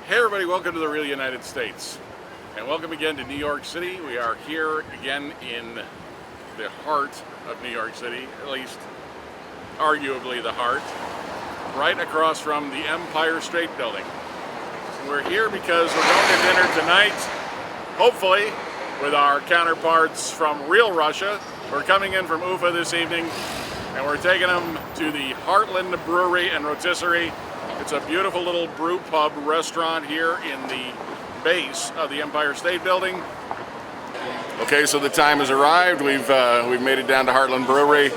Hey everybody, welcome to the real United States. And welcome again to New York City. We are here again in the heart of New York City, at least arguably the heart, right across from the Empire State Building. And we're here because we're going to dinner tonight, hopefully, with our counterparts from real Russia. We're coming in from Ufa this evening, and we're taking them to the Heartland Brewery and Rotisserie. It's a beautiful little brew pub restaurant here in the base of the Empire State Building. Okay, so the time has arrived. We've made it down to Heartland Brewery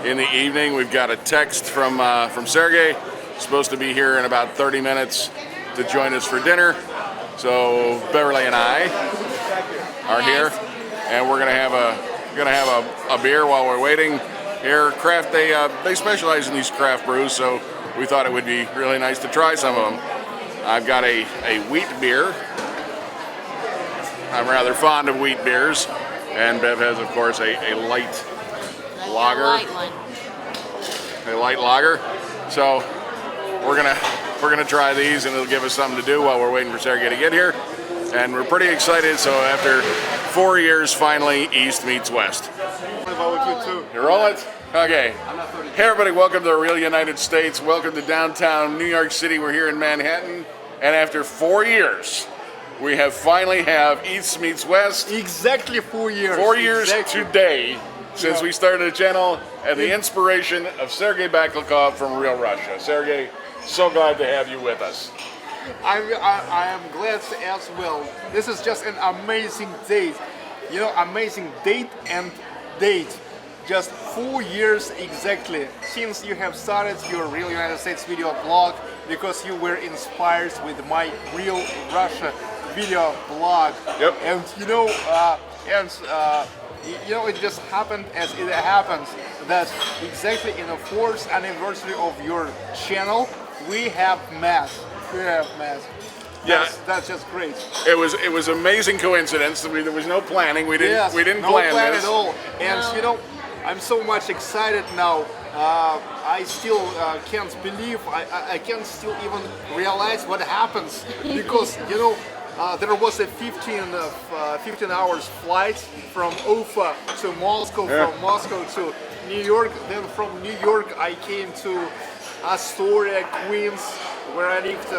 in the evening. We've got a text from Sergey. Supposed to be here in about 30 minutes to join us for dinner. So Beverly and I are here, and we're gonna have a beer while we're waiting. Here, they specialize in these craft brews, so we thought it would be really nice to try some of them. I've got a wheat beer. I'm rather fond of wheat beers, and Bev has, of course, a light lager. A light lager. So we're gonna try these, and it'll give us something to do while we're waiting for Sergey to get here. And we're pretty excited. So after 4 years, finally, East meets West. You roll it? Okay. Hey everybody, welcome to the real United States. Welcome to downtown New York City. We're here in Manhattan, and after 4 years, we finally have East meets West. Exactly 4 years. 4 years today since we started the channel, and the inspiration of Sergey Baklykov from real Russia. Sergey, so glad to have you with us. I am glad as well. This is just an amazing date. You know, amazing date and date. Just 4 years exactly since you have started your Real United States video blog, because you were inspired with my Real Russia video blog. Yep. And it just happened as it happens that exactly in the 4th anniversary of your channel we have met. Yeah, that's just great. It was amazing coincidence. There was no planning. We didn't plan this at all. And I'm so much excited now. I still can't believe, I can't still even realize what happens, because there was a 15 hours flight from Ufa to Moscow, from Moscow to New York. Then from New York I came to Astoria, Queens, where I lived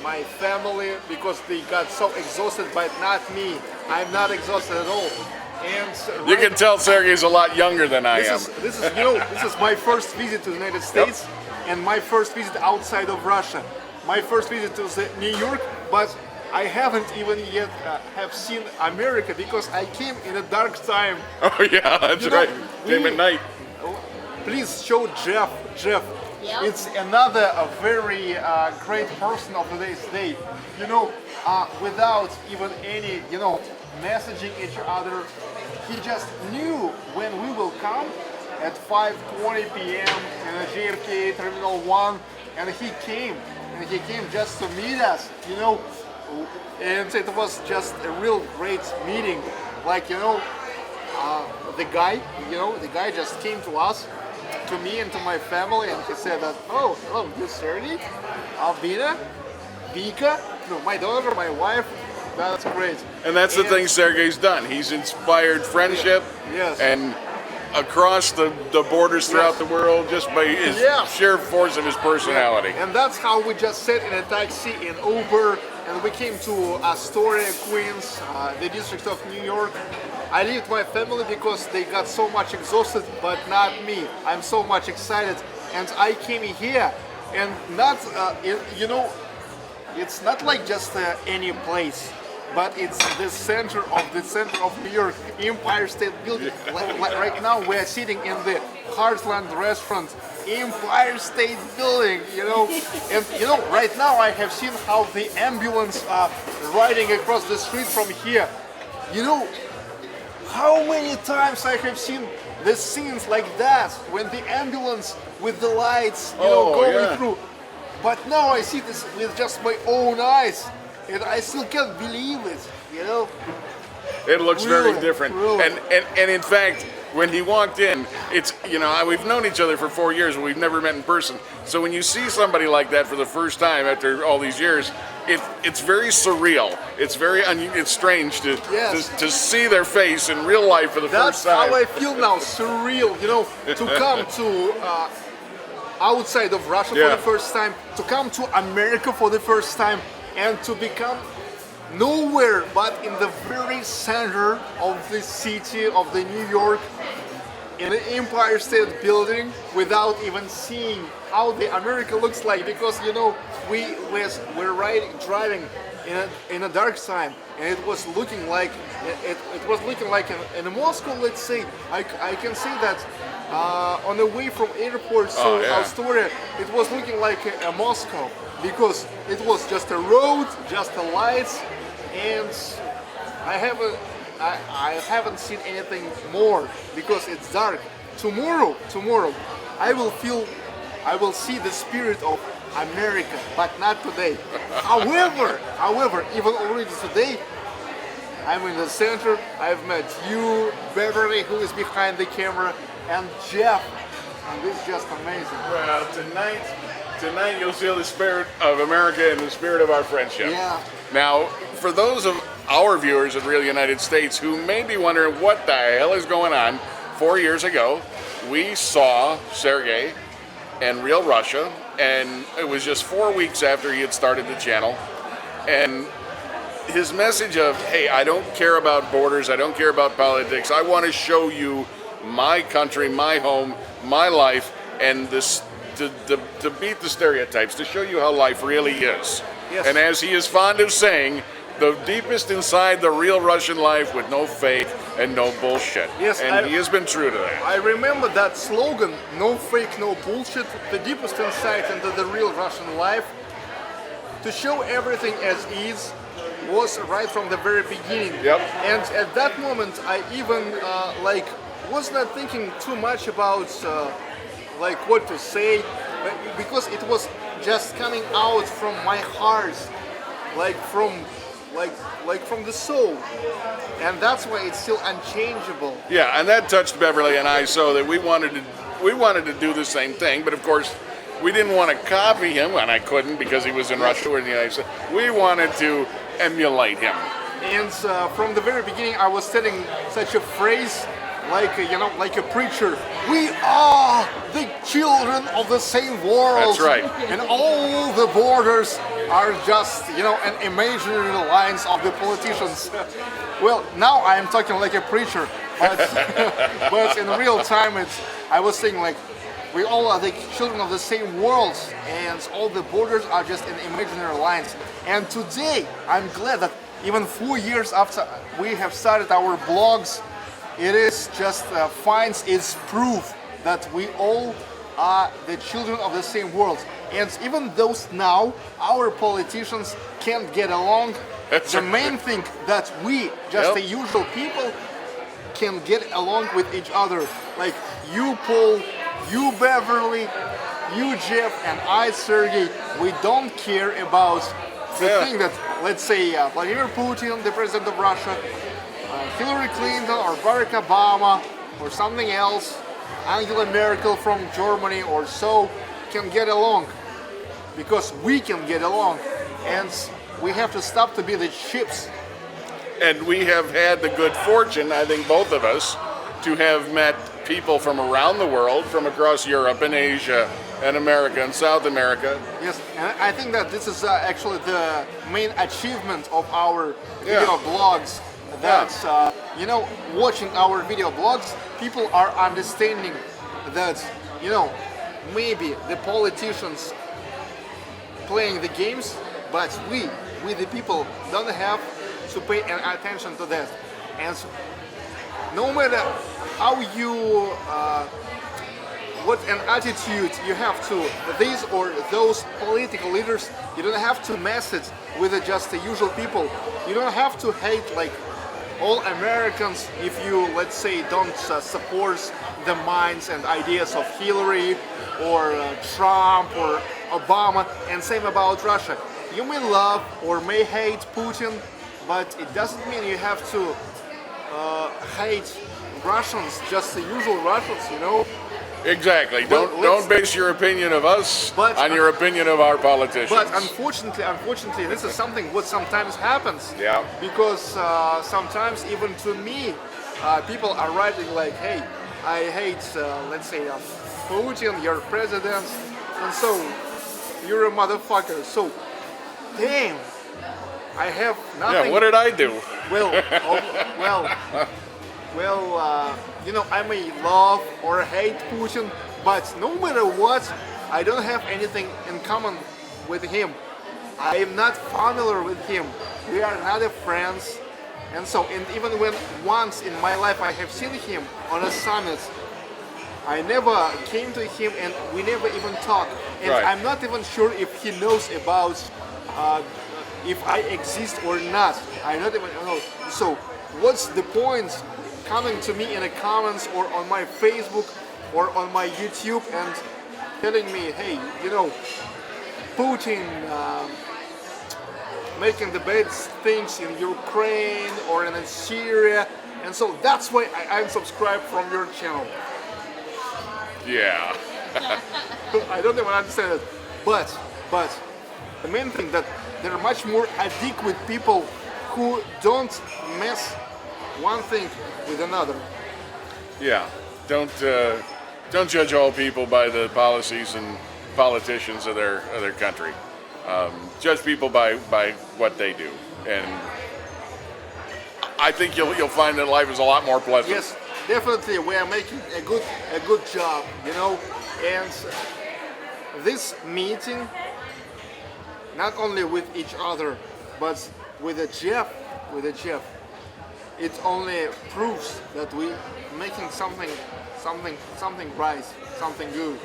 my family, because they got so exhausted, but not me. I'm not exhausted at all. And you can tell Sergey's a lot younger than I am. This is my first visit to the United States, and my first visit outside of Russia. My first visit to New York, but I haven't even yet have seen America, because I came in a dark time. Oh yeah, that's right. Came at night. Please show Jeff. Yep. It's another very great person of today's day. Without even any messaging each other, he just knew when we will come at 5:20 p.m. in a JFK Terminal 1, and he came just to meet us, and it was just a real great meeting. Like, the guy just came to us, to me and to my family, and he said that, oh, hello, this Sergey, Albina, Vika, my daughter, my wife. That's great. And that's the thing Sergey's done. He's inspired friendship and across the borders throughout the world, just by his sheer force of his personality. And that's how we just sat in a taxi in Uber, and we came to Astoria, Queens, the district of New York. I left my family because they got so much exhausted, but not me. I'm so much excited, and I came here, and not, it's not like just any place, but it's the center of New York, Empire State Building. Right now we are sitting in the Heartland restaurant, Empire State Building, and right now I have seen how the ambulance are riding across the street from here. How many times I have seen the scenes like that, when the ambulance with the lights, going through. But now I see this with just my own eyes, and I still can't believe it. It looks very different. And in fact, when he walked in, it's, you know, we've known each other for 4 years, but we've never met in person. So when you see somebody like that for the first time after all these years, it's very surreal. It's very, it's strange to see their face in real life for the first time. That's how I feel now, surreal, you know, to come to outside of Russia for the first time, to come to America for the first time, and to become nowhere but in the very center of the city of the New York, in the Empire State Building, without even seeing how the America looks like, because you know we're driving in a dark time, and it was looking like in Moscow. Let's say I can see that on the way from airport to Astoria, it was looking like a Moscow, because it was just a road, just the lights. And I haven't seen anything more, because it's dark. Tomorrow, I will see the spirit of America, but not today. However, even already today, I'm in the center. I've met you, Beverly, who is behind the camera, and Jeff, and this is just amazing. Well, tonight you'll feel the spirit of America and the spirit of our friendship. Yeah. Now, for those of our viewers in real United States who may be wondering what the hell is going on, 4 years ago, we saw Sergey in real Russia, and it was just 4 weeks after he had started the channel, and his message of, hey, I don't care about borders, I don't care about politics, I want to show you my country, my home, my life, and this to beat the stereotypes, to show you how life really is. Yes. And as he is fond of saying, the deepest inside the real Russian life, with no fake and no bullshit. Yes, and he has been true to that. I remember that slogan, no fake, no bullshit, the deepest insight into the real Russian life. To show everything as is was right from the very beginning. Yep. And at that moment, I even was not thinking too much about what to say, because it was just coming out from my heart, from the soul, and that's why it's still unchangeable. Yeah, and that touched Beverly and I so that we wanted to do the same thing, but of course we didn't want to copy him, and I couldn't because he was in Russia or in the United States. We wanted to emulate him. And from the very beginning, I was telling such a phrase, like a preacher. We are the children of the same world. That's right. And all the borders are just, an imaginary lines of the politicians. Well, now I am talking like a preacher, but but in real time, I was saying we all are the children of the same world, and all the borders are just in imaginary lines. And today, I'm glad that even 4 years after we have started our blogs, it is just finds its proof that we all are the children of the same world. And even though now our politicians can't get along, the main thing that we, just the usual people, can get along with each other. Like you, Paul, you, Beverly, you, Jeff, and I, Sergey, we don't care about the thing that, let's say, Vladimir Putin, the president of Russia, Hillary Clinton or Barack Obama or something else, Angela Merkel from Germany or so, can get along. Because we can get along. And we have to stop to be the chips. And we have had the good fortune, I think both of us, to have met people from around the world, from across Europe and Asia and America and South America. Yes, and I think that this is actually the main achievement of our video blogs. That, watching our video blogs, people are understanding that, maybe the politicians playing the games, but we the people, don't have to pay attention to that. And no matter how you, what an attitude you have to these or those political leaders, you don't have to mess it with just the usual people. You don't have to hate all Americans if you, let's say, don't support the minds and ideas of Hillary or Trump or Obama, and same about Russia. You may love or may hate Putin, but it doesn't mean you have to hate Russians, just the usual Russians, you know. Exactly. Well, Don't base your opinion of us on your opinion of our politicians. But unfortunately, this is something what sometimes happens. Yeah. Because sometimes even to me, people are writing like, "Hey, I hate, let's say, Putin, your president, and so you're a motherfucker." So, damn, I have nothing. Yeah. What did I do? Well, you know, I may love or hate Putin, but no matter what, I don't have anything in common with him. I am not familiar with him. We are not friends. And so, and even when once in my life I have seen him on a summit, I never came to him and we never even talked. And Right. I'm not even sure if he knows about if I exist or not. I don't even know. So what's the point coming to me in the comments or on my Facebook or on my YouTube and telling me, hey, you know, Putin making the bad things in Ukraine or in Syria, and so that's why I unsubscribed from your channel. Yeah. I don't even understand it. But the main thing that there are much more adequate people who don't mess one thing with another. Yeah. Don't judge all people by the policies and politicians of their country. Judge people by what they do, and I think you'll find that life is a lot more pleasant. Yes, definitely we are making a good job, you know. And this meeting, not only with each other, but with a Jeff, it only proves that we making something right, something good.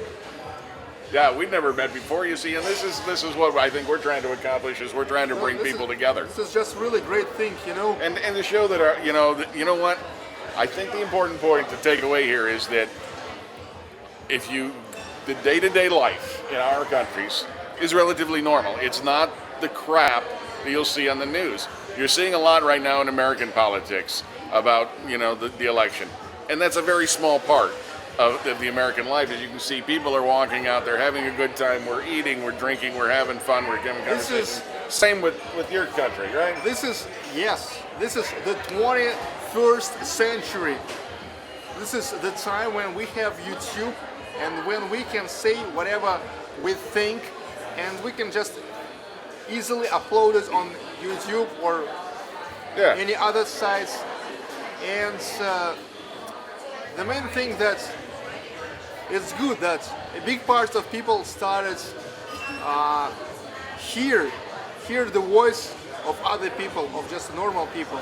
Yeah, we've never met before, you see, and this is what I think we're trying to accomplish. Is we're trying to bring people together. This is just really great thing, you know. And to show that you know what, I think the important point to take away here is that the day-to-day life in our countries is relatively normal. It's not the crap that you'll see on the news. You're seeing a lot right now in American politics about the election, and that's a very small part of the American life. As you can see, people are walking out there having a good time. We're eating, we're drinking, we're having fun, we're giving conversation. Same with your country, right? This is the 21st century. This is the time when we have YouTube and when we can say whatever we think, and we can just easily upload it on YouTube or any other sites. And the main thing that it's good that a big part of people started hear the voice of other people, of just normal people.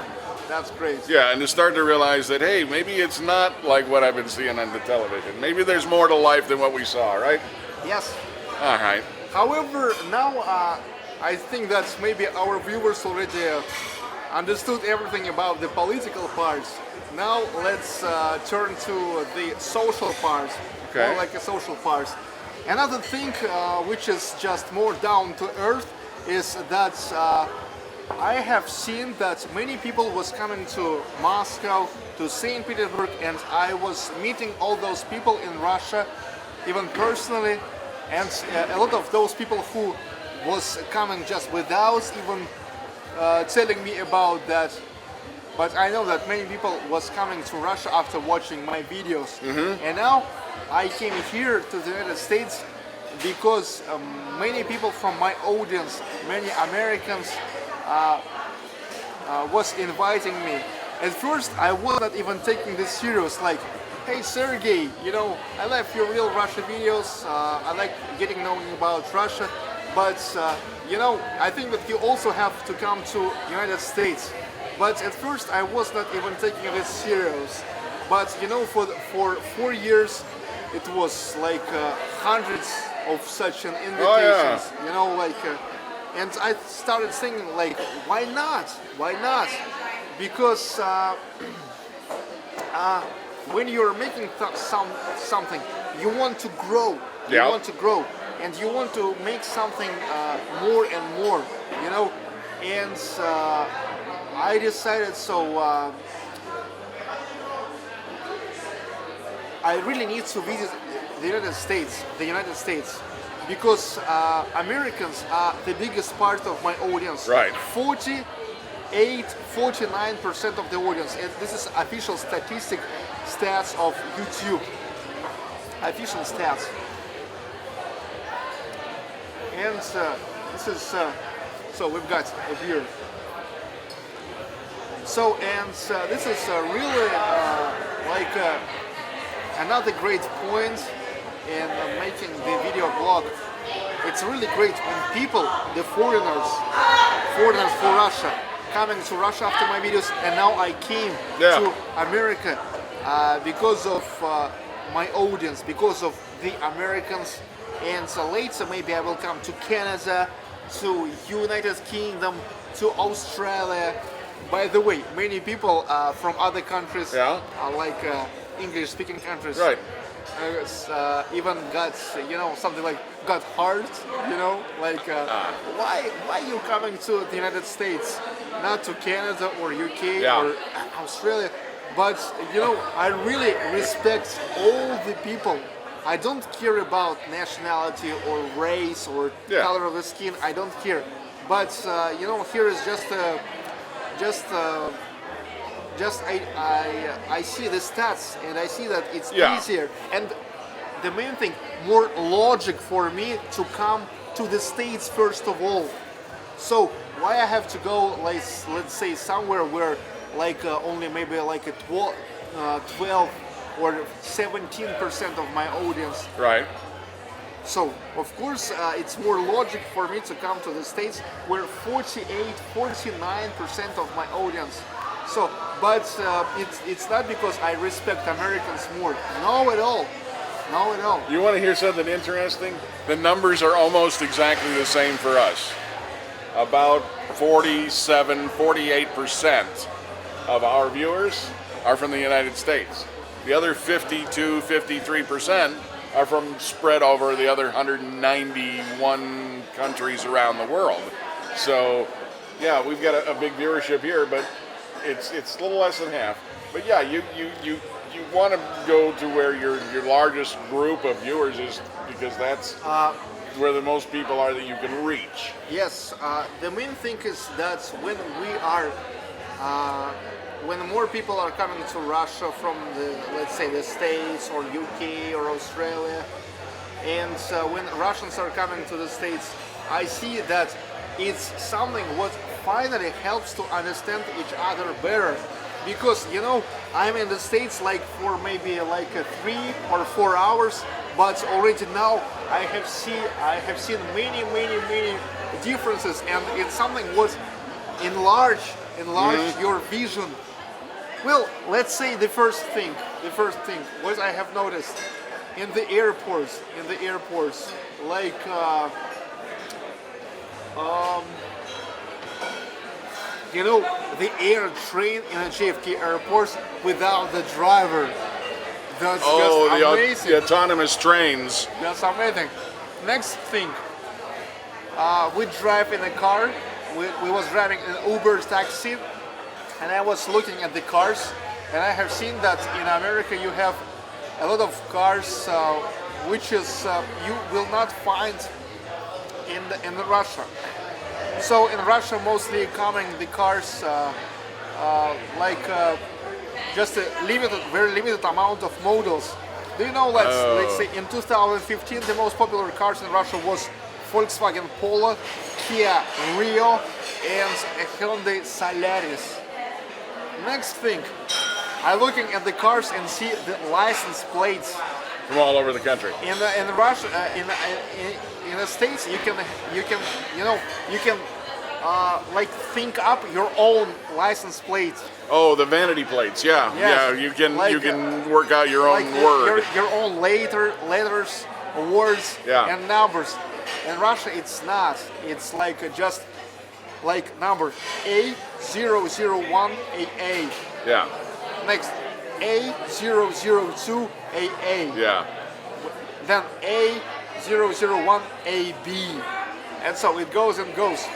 That's great. Yeah, and to start to realize that, hey, maybe it's not like what I've been seeing on the television. Maybe there's more to life than what we saw, right? Yes. All right. However, now I think that maybe our viewers already understood everything about the political parts. Now let's turn to the social parts, more like a social parts. Another thing which is just more down to earth is that I have seen that many people was coming to Moscow, to St. Petersburg, and I was meeting all those people in Russia, even personally, and a lot of those people who was coming just without even telling me about that. But I know that many people was coming to Russia after watching my videos. And now I came here to the United States because many people from my audience, many Americans, was inviting me. At first I was not even taking this serious, like, hey Sergey, I like your real Russia videos, I like getting knowing about Russia, but I think that you also have to come to United States. But at first I was not even taking this serious. But for 4 years it was like hundreds of such an invitations. And I started thinking like, why not? Why not? Because when you're making something, you want to grow. You want to grow, and you want to make something more and more. And I decided I really need to visit the United States. Because Americans are the biggest part of my audience. Right. 49% of the audience, and this is official stats of YouTube. Official stats. And this is so we've got a beer. So this is really like another great point in making the video blog. It's really great when people, the foreigners for Russia, coming to Russia after my videos, and now I came to America because of my audience, because of the Americans, and so later maybe I will come to Canada, to United Kingdom, to Australia. By the way, many people from other countries, like English-speaking countries, right, even got something like got hurt, like why you coming to the United States, not to Canada or UK or Australia? But I really respect all the people. I don't care about nationality or race or color of the skin. I don't care. But here is I see the stats and I see that it's easier, and the main thing, more logic for me to come to the States first of all. So why I have to go, let's say somewhere where like only maybe like a 12 or 17% of my audience. Right. So of course it's more logic for me to come to the States where 49% of my audience. So, but it's not because I respect Americans more. No at all. No at all. You want to hear something interesting? The numbers are almost exactly the same for us. About 48% of our viewers are from the United States. The other 53% are from spread over the other 191 countries around the world. So, yeah, we've got a big viewership here, but it's a little less than half. But yeah, you want to go to where your largest group of viewers is, because that's where the most people are that you can reach. Yes, the main thing is that when when more people are coming to Russia from let's say the States or UK or Australia, and when Russians are coming to the States, I see that it's something what finally helps to understand each other better. Because I'm in the States like for maybe like 3 or 4 hours, but already now I have seen many differences, and it's something what enlarge your vision. Well, let's say the first thing what I have noticed in the airports, like the air train in a JFK airport without the driver. That's just amazing. The autonomous trains. That's amazing. Next thing, we drive in a car. We was driving an Uber taxi, and I was looking at the cars, and I have seen that in America you have a lot of cars which is you will not find in Russia. So in Russia, mostly coming the cars just a very limited amount of models. Do you know that, let's say in 2015, the most popular cars in Russia was Volkswagen Polo, Kia Rio, and a Hyundai Solaris. Next thing, I'm looking at the cars and see the license plates from all over the country. In Russia, in the States, you can like think up your own license plate. Oh, the vanity plates, yeah. You can work out your own word. Your own letters, words, and numbers. In Russia, it's not. It's like just like number A001AA. Yeah. Next, A002AA. Yeah. Then A001AB. And so it goes and goes.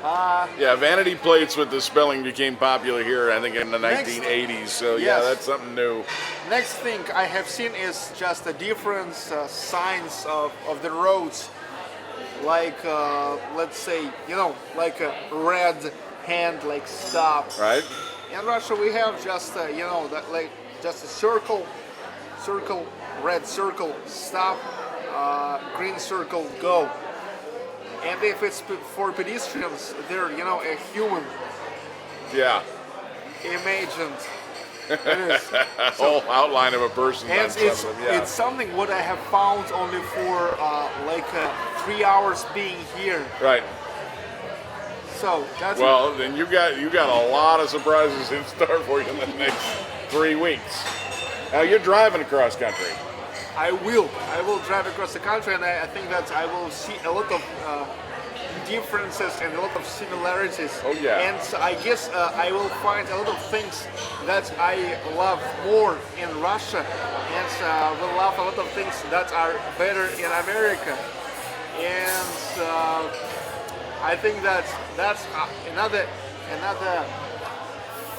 Yeah, vanity plates with the spelling became popular here, I think, in the Next. 1980s. So yeah, Yes. that's something new. Next thing I have seen is just the different signs of the roads. Like, let's say, like a red hand, like stop. Right? In Russia, we have just, like just a circle, red circle, stop, green circle, go. And if it's for pedestrians, they're, a human Yeah. imagined. It is. Whole outline of a person. And on something. Yeah. it's something what I have found only for 3 hours being here. Right. So that's Well, then you got a lot of surprises in store for you in the next 3 weeks. Now you're driving across country. I will drive across the country, and I think that I will see a lot of differences and a lot of similarities. Oh, yeah. And so I guess I will find a lot of things that I love more in Russia, and will love a lot of things that are better in America. And I think that's another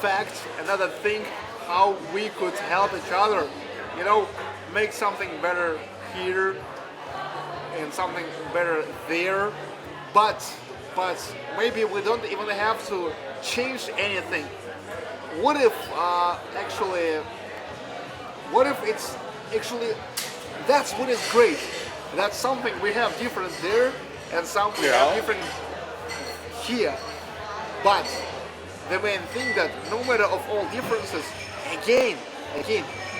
fact, another thing how we could help each other. Make something better here and something better there. But maybe we don't even have to change anything. What if it's actually that's what is great. That's something we have different there and something we have different here. But the main thing that no matter of all differences, again,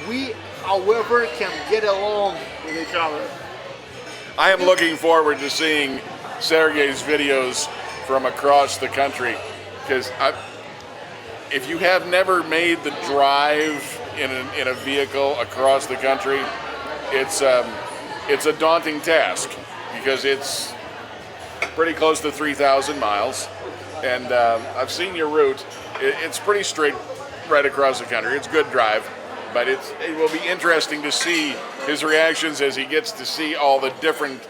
we however can get along with each other. I am looking forward to seeing Sergey's videos from across the country, because if you have never made the drive in a vehicle across the country, it's a daunting task, because it's pretty close to 3,000 miles, and I've seen your route. It's pretty straight right across the country. It's a good drive, but it will be interesting to see his reactions as he gets to see all the different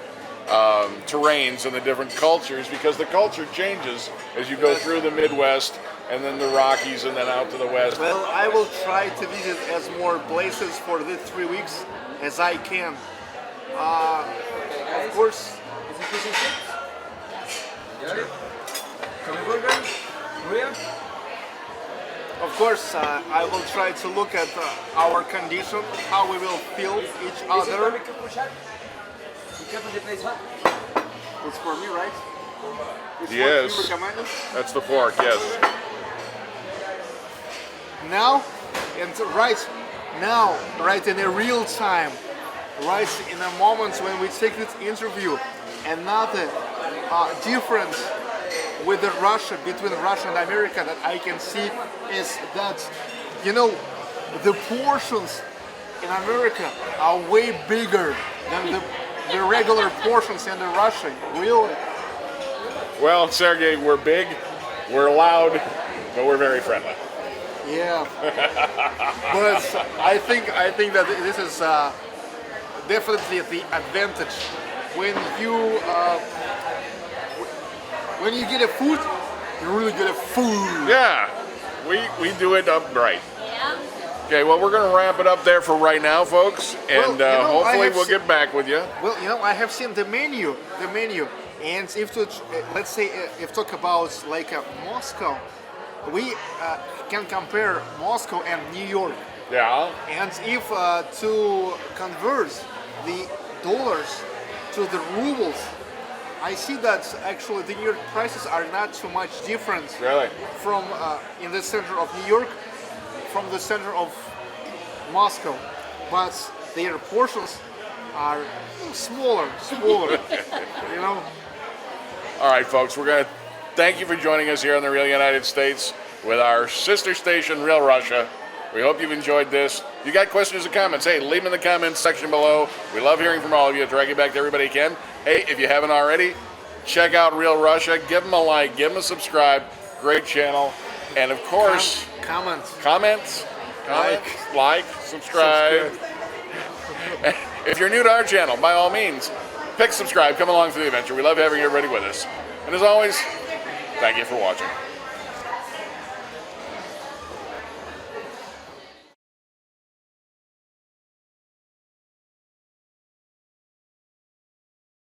terrains and the different cultures, because the culture changes as you go through the Midwest and then the Rockies and then out to the west. Well, I will try to visit as more places for these 3 weeks as I can. Of course, I will try to look at our condition, how we will feel each other. It's for me, right? It's Yes. what you recommended? That's the fork, yes. Now, and right in a real time, right in a moment when we take this interview, another difference with between Russia and America that I can see is that, the portions in America are way bigger than the regular portions in the Russia. Really? Well, Sergey, we're big, we're loud, but we're very friendly. Yeah. But I think that this is definitely the advantage when you get a food, you really get a food. Yeah, we do it up right. Okay, well, we're going to wrap it up there for right now, folks, and hopefully we'll get back with you. Well, I have seen the menu, and let's say if talk about like Moscow, we can compare Moscow and New York. Yeah. And if to convert the dollars to the rubles, I see that actually the New York prices are not too much different. Really? From in the center of New York, from the center of Moscow, but their portions are smaller. All right, folks, we're going to thank you for joining us here in the Real United States with our sister station, Real Russia. We hope you've enjoyed this. If you got questions or comments, hey, leave them in the comments section below. We love hearing from all of you. Try to get back to everybody you can. Hey, if you haven't already, check out Real Russia. Give them a like. Give them a subscribe. Great channel. And, of course, comments, like, subscribe. If you're new to our channel, by all means, pick subscribe. Come along for the adventure. We love having everybody with us. And as always, Thank you for watching.